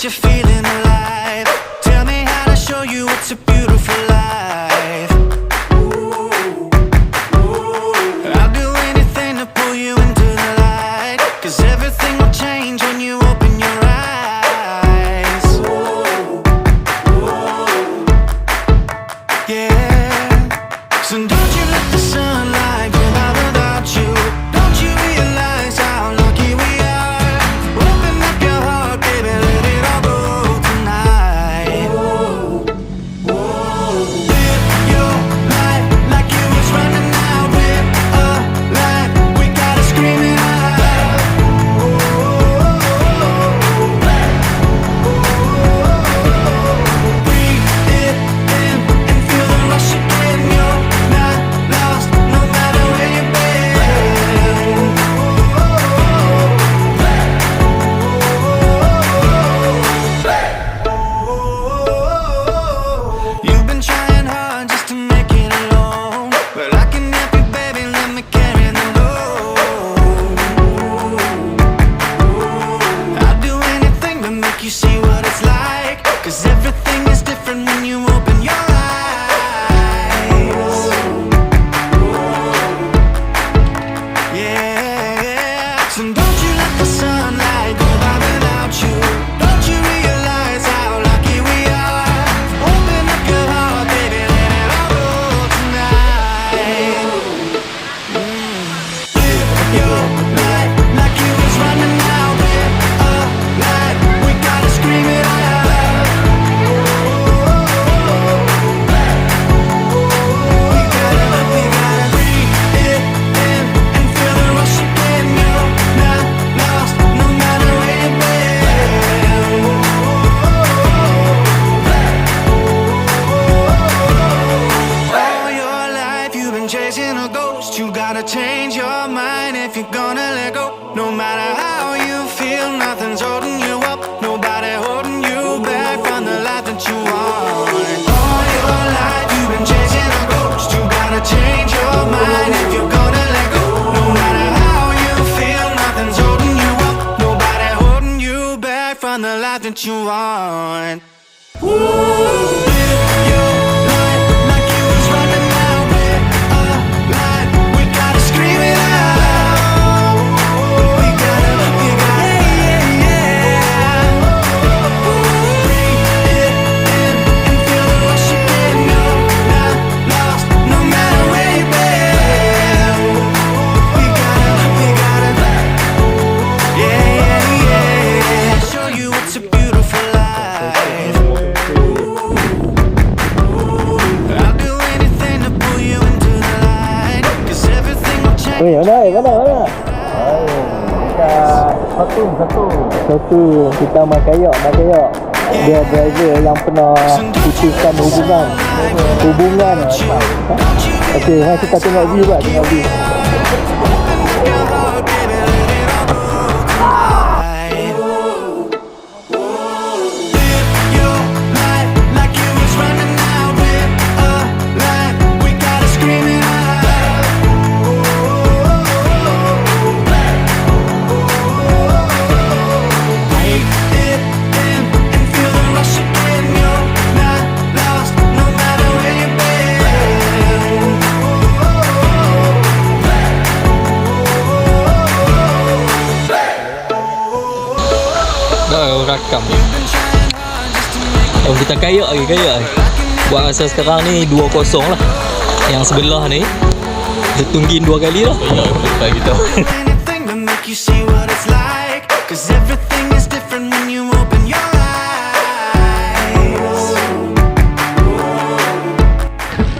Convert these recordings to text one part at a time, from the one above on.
you're feeling alive. Tell me how to show you it's a beautiful life. I'll do anything to pull you into the light, 'cause everything will change when you open your eyes. Yeah. So don't you let the sunlight go by without you. Don't you realize how lucky we are? Open up your heart, baby, let it all go tonight. Live your life like you was running out with a light. We gotta scream it out. Breathe it in and feel the rush again. You're not lost, no matter where you've been. You've been trying hard just to make it alone, but I can help you, baby, let me carry the load. I'll do anything to make you see what it's like, 'cause everything is different when you open your eyes. Yeah. So don't you let the sunlight go by without you. Don't you realize how lucky we are? Open up your heart, baby, let it all go tonight. Live your life like you was running out with a light. We gotta scream it out. We gotta breathe it in and feel the rush again. You're not lost, no matter where you've been. All your life you've been chasing a ghost. You gotta change your mind if you're gonna let go. No matter how you feel, nothing's holding you up. Nobody holding you back from the life that you want. All your life you've been chasing a ghost. You gotta change your mind if you're gonna let go. No matter how you feel, nothing's holding you up. Nobody holding you back from the life that you want. Live your life like you was running out with a light. We gotta scream it out. We gotta, yeah. Breathe it in and feel the rush again. You're not lost, no matter where you've been. We gotta, yeah. Show you it's a beautiful life. I'll do anything to pull you into the light, 'cause everything will change. Mana? Satu kita main kayak. Dia driver yang pernah putuskan hubungan. Okey, hari kita tengok view pula, tengok view. Rakam. Oh, kita kayak lagi. Buat masa sekarang ni 2-0 lah. Yang sebelah ni dia tunggin 2 kali lah. Ya, bagi tahu.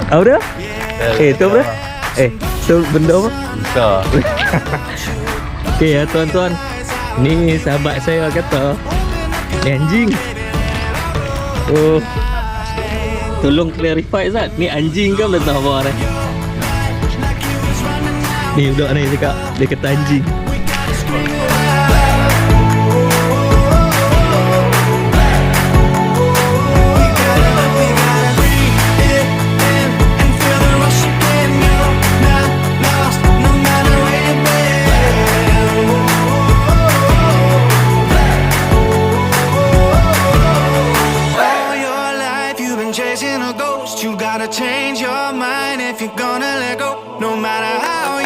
Apa dia? Tu apa? Tu benda apa? Besar. Okey ya tuan-tuan. Ni sahabat saya kata ni anjing. Oh, tolong clarify Zat, ni anjing ke betul apa ni? Ni budak ni cakap dia kata anjing. your mind if you're gonna let go. No matter how